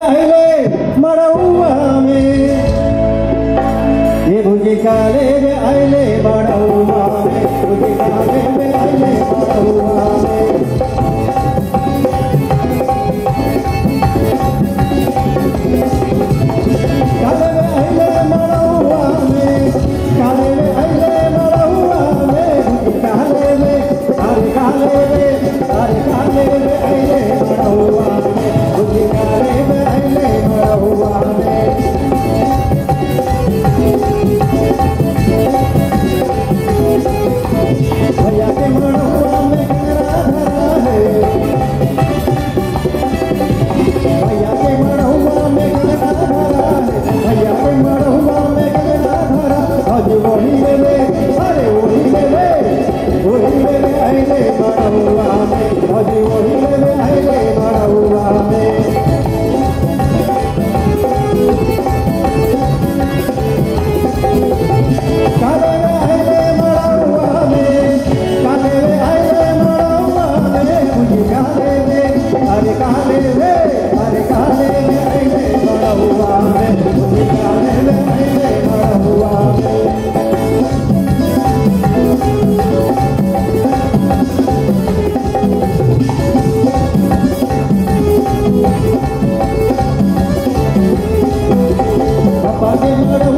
अहिले मरौवा में ये बुझी काले में अहिले मरौवा में बुझी काले में अहिले मरौवा में काले में अहिले मरौवा में काले में अहिले मरौवा में काले में अरे काले में अहिले मरौवा में बुझी काले में अहिले मरौवा में भैया के मरौवा में गजरा धरा है भैया के मरौवा में गजरा धरा है भैया के मरौवा में गजरा धरा आज वही ले अरे वही ले अहिले मरौवा में आज वही ले अहिले मरौवा में काले में अहिले मरौवा में काले में अहिले मरौवा में बुझी काले में अरे काले में अहिले मरौवा में बुझी काले में अहिले मरौवा में पापा के मरौवा